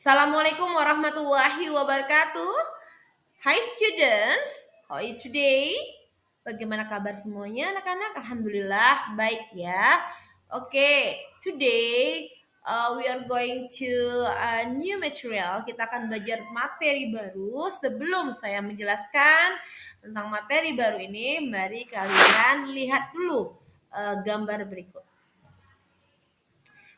Assalamualaikum warahmatullahi wabarakatuh. Hi students, how are you today? Bagaimana kabar semuanya anak-anak? Alhamdulillah baik ya. Oke, today we are going to new material. Kita akan belajar materi baru. Sebelum saya menjelaskan tentang materi baru ini, mari kalian lihat dulu gambar berikut.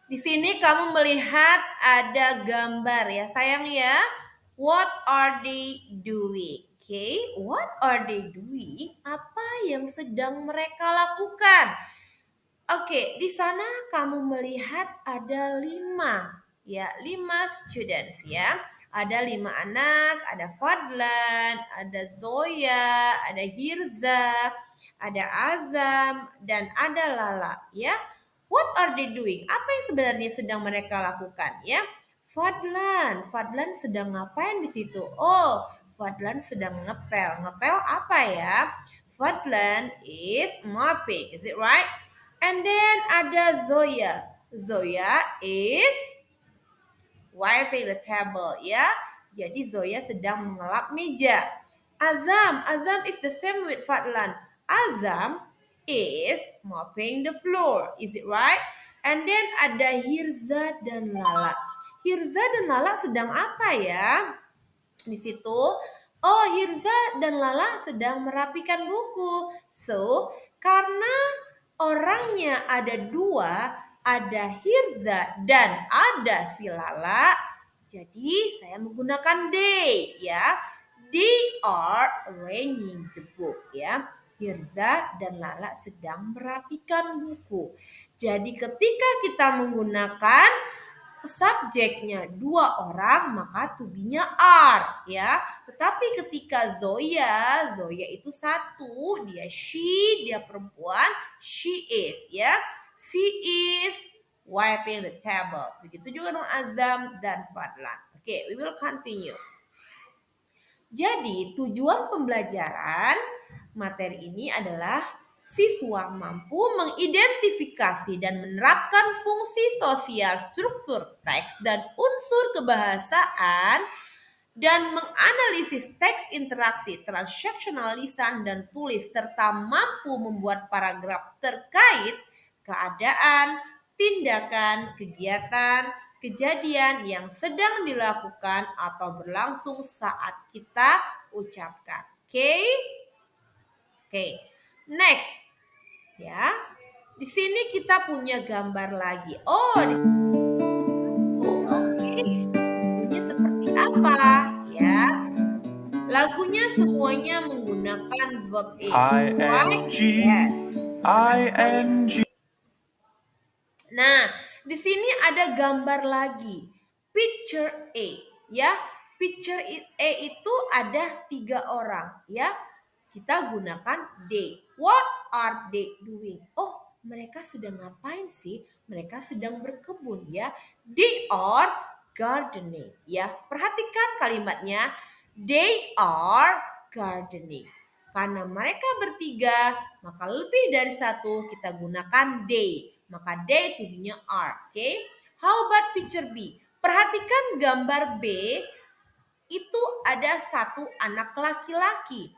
Di sini kamu melihat ada gambar ya sayang ya. What are they doing? Okay, what are they doing? Apa yang sedang mereka lakukan? Oke, di sana kamu melihat ada 5 students ya. Ada 5 anak, ada Fadlan, ada Zoya, ada Hirza, ada Azam, dan ada Lala ya. What are they doing? Apa yang sebenarnya sedang mereka lakukan ya? Fadlan sedang ngapain di situ? Oh, Fadlan sedang ngepel. Ngepel apa ya? Fadlan is mopping, is it right? And then ada Zoya. Zoya is wiping the table ya. Jadi Zoya sedang mengelap meja. Azam is the same with Fadlan. Azam is mopping the floor. Is it right? And then ada Hirza dan Lala. Hirza dan Lala sedang apa ya? Di situ, oh Hirza dan Lala sedang merapikan buku. So, karena orangnya ada 2, ada Hirza dan ada si Lala, jadi saya menggunakan they ya. They are arranging the book ya. Hirza dan Lala sedang merapikan buku. Jadi ketika kita menggunakan subjeknya 2 orang, maka to be-nya are ya. Tetapi ketika Zoya itu 1, dia she, dia perempuan, she is ya. She is wiping the table. Begitu juga dengan Azam dan Fadlan. Oke, we will continue. Jadi tujuan pembelajaran materi ini adalah siswa mampu mengidentifikasi dan menerapkan fungsi sosial struktur teks dan unsur kebahasaan dan menganalisis teks interaksi transaksional lisan dan tulis serta mampu membuat paragraf terkait keadaan, tindakan, kegiatan, kejadian yang sedang dilakukan atau berlangsung saat kita ucapkan. Oke. Next. Ya. Di sini kita punya gambar lagi. Oh, di oke. Ini seperti apa? Ya. Lagunya semuanya menggunakan verb ing. Right? Yes. ing. Nah, di sini ada gambar lagi. Picture A, ya. Picture A itu ada 3 orang, ya. Kita gunakan they. What are they doing? Oh, mereka sedang ngapain sih? Mereka sedang berkebun, ya. They are gardening, ya. Perhatikan kalimatnya. They are gardening. Karena mereka bertiga, maka lebih dari 1 kita gunakan they. Maka they to be-nya are. Okay? How about picture B? Perhatikan gambar B, itu ada 1 anak laki-laki.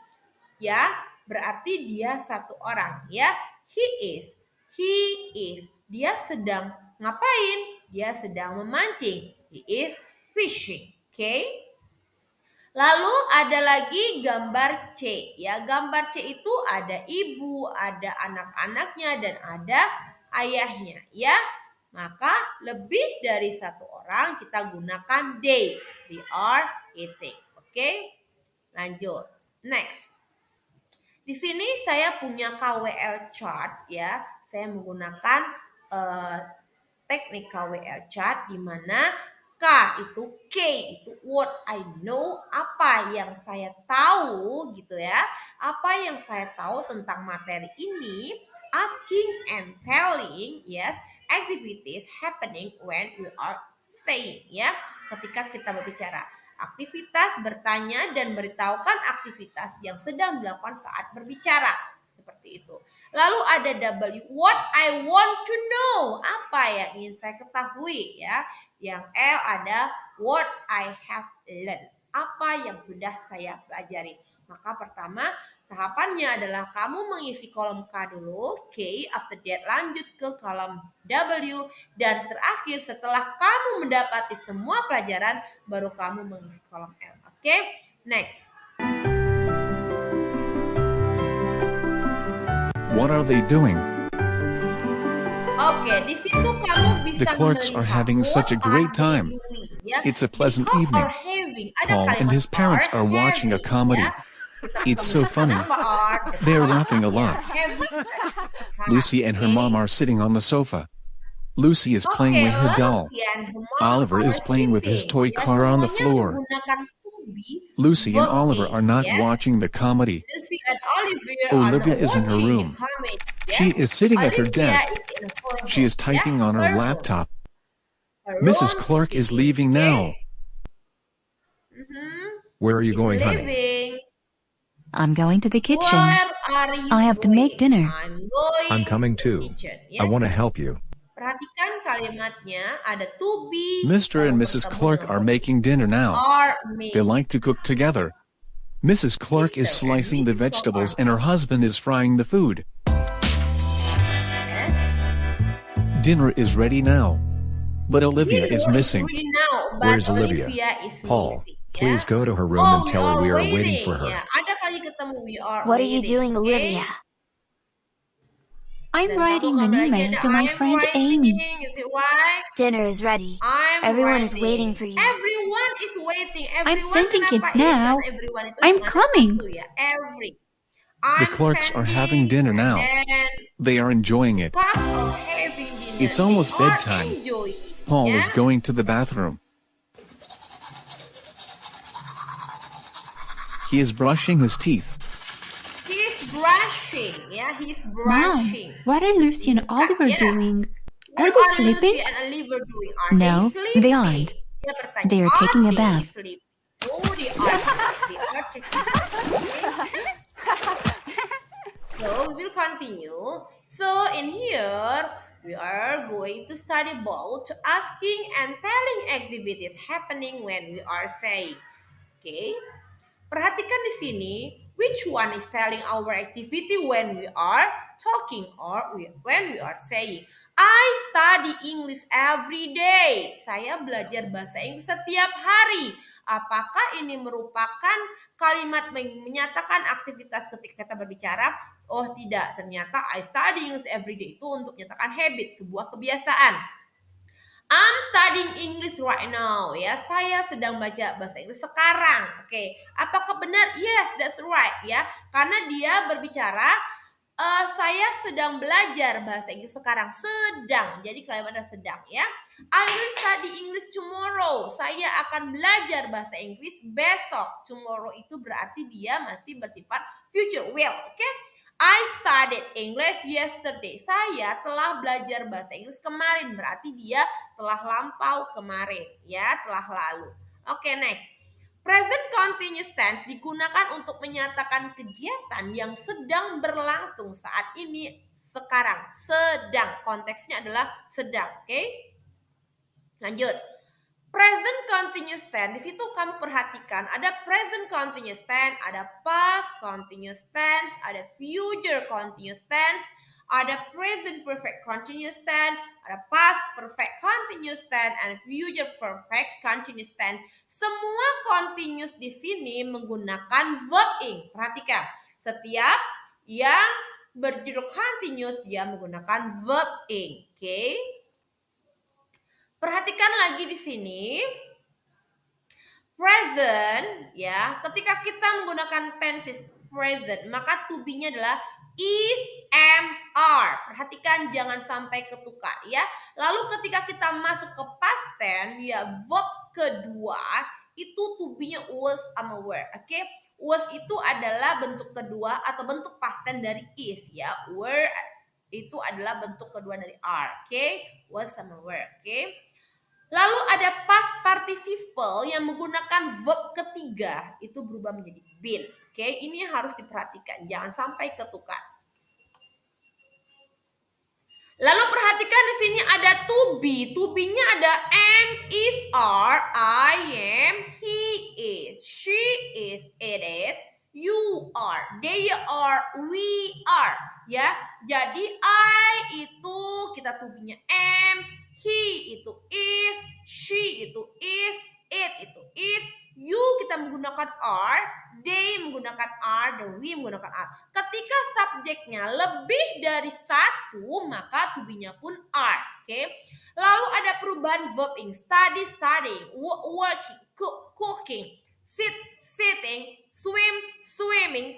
Ya, berarti dia 1 orang. Ya, he is. Dia sedang ngapain? Dia sedang memancing. He is fishing. Okay? Lalu ada lagi gambar C. Ya, gambar C itu ada ibu, ada anak-anaknya dan ada ayahnya, ya. Maka lebih dari 1 orang kita gunakan they. They are eating. Oke? Lanjut. Next. Di sini saya punya KWL chart ya. Saya menggunakan teknik KWL chart di mana K itu what I know, apa yang saya tahu gitu ya. Apa yang saya tahu tentang materi ini, asking and telling, yes, activities happening when we are saying ya. Ketika kita berbicara, aktivitas bertanya dan beritahukan aktivitas yang sedang dilakukan saat berbicara. Seperti itu. Lalu ada W, what I want to know. Apa yang ingin saya ketahui ya. Yang L ada what I have learned. Apa yang sudah saya pelajari. Maka pertama tahapannya adalah kamu mengisi kolom K dulu, K, after that lanjut ke kolom W, dan terakhir setelah kamu mendapati semua pelajaran, baru kamu mengisi kolom L. Oke, next. What are they doing? Oke, di situ kamu bisa The clerks are melihat having such a what great are they time. doing, ya. It's a Jadi pleasant have evening. or having, ada Paul and kalimat his parents are watching a having, comedy. ya. Kita It's ketemu so sama funny. number are, the They're past, laughing a ya. lot. Having, have, Lucy and her mom okay. are sitting on the sofa. Lucy is playing with her doll. Lucy and her mom Oliver is are playing with his sitting. toy Ya, car on the semuanya floor. menggunakan to be, Lucy and verb Oliver A, are not yes. watching the comedy. Lucy and Olivia Olivia are not is in her watching room. the comedy, yes. She is sitting at her Olivia desk. is in her She is room, typing ya, on her room. laptop. Her Mrs. room Clark is leaving okay? now. Where are you Is going, honey? leaving. I'm going to the kitchen. Where are you I have to make going? dinner. I'm going I'm coming to the too. kitchen, I ya. want to help you. Perhatikan kalimatnya ada to be. Mr. and lalu Mrs. bertemu Clark dengan are verb making dinner now. are They making. like to cook together. Mrs. Clark is Mr. and slicing the Mrs. Clark vegetables are and her husband is frying the food. yes. Dinner is ready now. But Olivia Dinner is missing. ready now, but Where's Olivia? is Paul, missing. please Ya. go to her room and tell her we are waiting for her. Ya. Ada kali ketemu we are What are you waiting, doing, okay? Olivia? I'm Dan writing kamu an kembali lagi email ada to my I'm friend writing, Amy. is it right? Dinner is ready. I'm Everyone is writing. waiting for you. Everyone is waiting. Everyone, I'm sending it kenapa is? now. Karena everyone itu I'm dengan coming. satu ya. Every. The I'm Clarks are having sending, dinner now. and then They are enjoying it. part of having dinner. It's almost They are bedtime. enjoying, Paul ya. is going to the bathroom. He is brushing his teeth. He's brushing, ya. He's Mom, brushing. what are Lucy and Oliver Yeah. doing? What Are they sleeping? Lucy and Oliver doing? Are No, they sleeping? they aren't. Dia bertanya, They are taking a they bath. sleeping? Oh, they are. They are taking a bath. So we will continue. So in here, we are going to study about asking and telling activities happening when we are saying. Okay. Perhatikan di sini, which one is telling our activity when we are talking or when we are saying. I study English every day. Saya belajar bahasa Inggris setiap hari. Apakah ini merupakan kalimat menyatakan aktivitas ketika kita berbicara? Oh tidak, ternyata I study English every day itu untuk menyatakan habit, sebuah kebiasaan. I'm studying English right now. Ya, saya sedang belajar bahasa Inggris sekarang. Oke, apakah benar? Yes, that's right. Ya, karena dia berbicara, saya sedang belajar bahasa Inggris sekarang. Sedang. Jadi kalimatnya sedang. Ya, I will study English tomorrow. Saya akan belajar bahasa Inggris besok. Tomorrow itu berarti dia masih bersifat future will. Oke? I studied English yesterday. Saya telah belajar bahasa Inggris kemarin. Berarti dia telah lampau kemarin. Ya, telah lalu. Oke, next. Present continuous tense digunakan untuk menyatakan kegiatan yang sedang berlangsung saat ini, sekarang. Sedang. Konteksnya adalah sedang. Oke? Lanjut. Present continuous tense, di situ kamu perhatikan ada present continuous tense, ada past continuous tense, ada future continuous tense, ada present perfect continuous tense, ada past perfect continuous tense, and future perfect continuous tense. Semua continuous di sini menggunakan verb ing. Perhatikan, setiap yang berjudul continuous dia menggunakan verb ing. Oke? Perhatikan lagi di sini. Present, ya. Ketika kita menggunakan tenses present, maka to be-nya adalah is, am, are. Perhatikan jangan sampai ketukar, ya. Lalu ketika kita masuk ke past tense, ya, verb kedua itu to be-nya was sama were. Oke? Was itu adalah bentuk kedua atau bentuk past tense dari is, ya. Were itu adalah bentuk kedua dari are. Oke? Was sama were. Oke? Lalu ada past participle yang menggunakan verb ketiga itu berubah menjadi been. Oke, ini harus diperhatikan, jangan sampai ketukar. Lalu perhatikan di sini ada to be. To be-nya ada am, is, are, I am, he is, she is, it is, you are, they are, we are. Ya, jadi I itu kita to be-nya am, he itu is, she itu is, it itu is, you kita menggunakan are, they menggunakan are, dan we menggunakan are. Ketika subjeknya lebih dari satu, maka to be-nya pun are. Oke. Lalu ada perubahan verb in study, studying, working, cooking, sitting, swimming,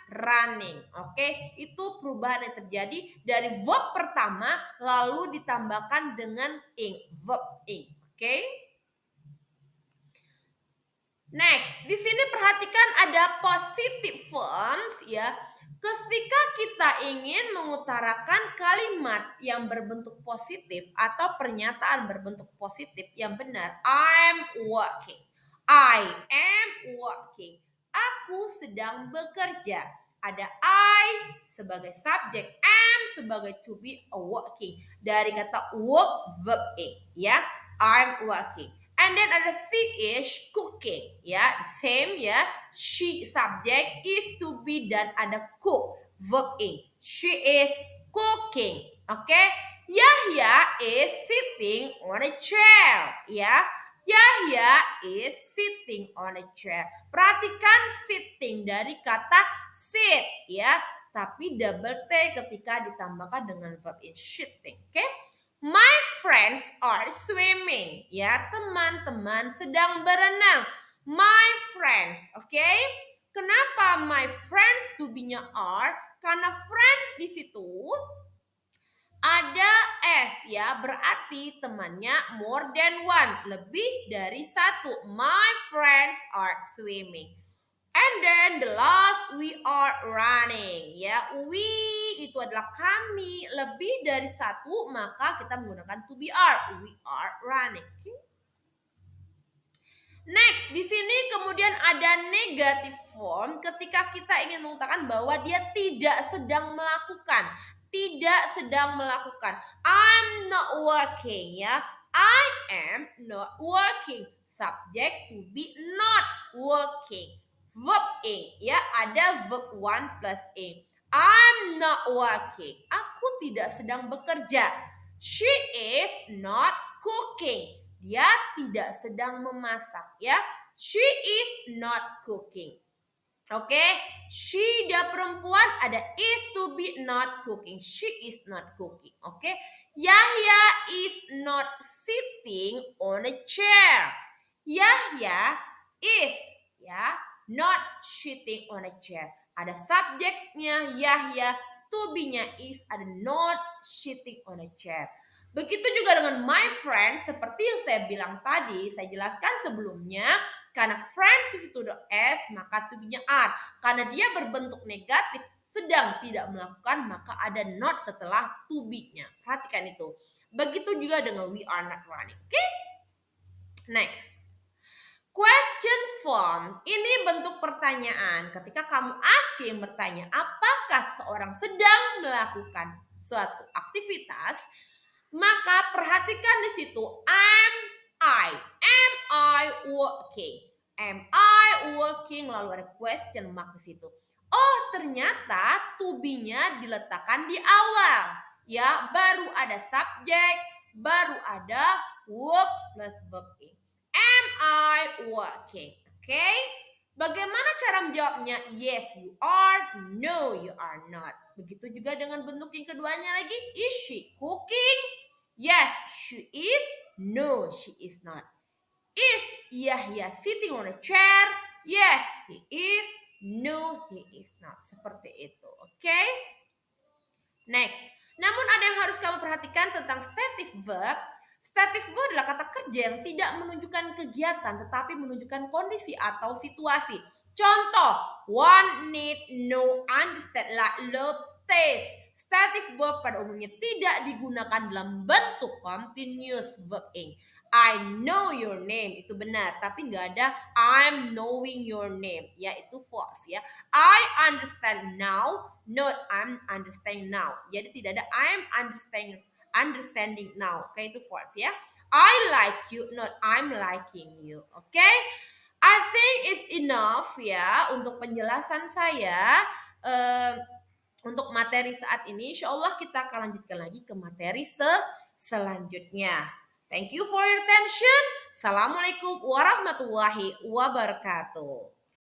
running. Oke, itu perubahan yang terjadi dari verb pertama lalu ditambahkan dengan ing, verb ing. Oke. Next, di sini perhatikan ada positive forms ya. Ketika kita ingin mengutarakan kalimat yang berbentuk positif atau pernyataan berbentuk positif yang benar, I'm working. I am working. Aku sedang bekerja. Ada I sebagai subjek, am sebagai to be working. Dari kata work, verb ing ya. I'm working. And then ada she is cooking, ya, same ya. She subject, is to be, dan ada cook, verb ing. She is cooking, oke? Yahya is sitting on a chair, ya. Yahya is sitting on a chair. Perhatikan sitting dari kata sit, ya. Tapi double T ketika ditambahkan dengan verb in sitting, oke? My friends are swimming. Ya, teman-teman sedang berenang. My friends, oke? Kenapa my friends to be-nya are? Karena friends di situ ada S ya, berarti temannya more than one, lebih dari satu. My friends are swimming. And then the last, we are running. Ya, we itu adalah kami, lebih dari satu, maka kita menggunakan to be are. We are running. Okay. Next, di sini kemudian ada negative form ketika kita ingin mengatakan bahwa dia tidak sedang melakukan. Tidak sedang melakukan. I'm not working ya. I am not working. Subject to be not working. Verb ing ya, ada verb one plus ing. I'm not working. Aku tidak sedang bekerja. She is not cooking. Dia tidak sedang memasak ya. She is not cooking. Oke, she dia perempuan, ada is to be not cooking. She is not cooking. Oke. Yahya is not sitting on a chair. Yahya is ya not sitting on a chair. Ada subjeknya Yahya, to be-nya is, ada not sitting on a chair. Begitu juga dengan my friend, seperti yang saya bilang tadi, saya jelaskan sebelumnya, karena friends di situ ada S, maka to be-nya are. Karena dia berbentuk negatif, sedang tidak melakukan, maka ada not setelah to be-nya. Perhatikan itu. Begitu juga dengan we are not running. Oke? Next. Question form, ini bentuk pertanyaan. Ketika kamu asking bertanya, apakah seorang sedang melakukan suatu aktivitas, maka perhatikan di situ am I working? Am I working? Lalu ada question mark di situ. Oh, ternyata to be-nya diletakkan di awal. Ya, baru ada subjek, baru ada work plus verb ing. Am I working? Oke. Bagaimana cara menjawabnya? Yes, you are. No, you are not. Begitu juga dengan bentuk yang keduanya lagi. Is she cooking? Yes, she is. No, she is not. Is Yahya sitting on a chair? Yes, he is. No, he is not. Seperti itu. Oke. Next. Namun ada yang harus kamu perhatikan tentang stative verb. Stative verb adalah kata kerja yang tidak menunjukkan kegiatan tetapi menunjukkan kondisi atau situasi. Contoh, want, need, know, understand, like, love, taste. Stative verb pada umumnya tidak digunakan dalam bentuk continuous verb ing. I know your name itu benar, tapi nggak ada I'm knowing your name, ya itu false ya. I understand now, not I'm understanding now. Jadi tidak ada I'm understanding now. Oke, itu false ya. I like you, not I'm liking you. Oke? I think it's enough ya untuk penjelasan saya. Untuk materi saat ini, insya Allah kita akan lanjutkan lagi ke materi selanjutnya. Thank you for your attention. Assalamualaikum warahmatullahi wabarakatuh.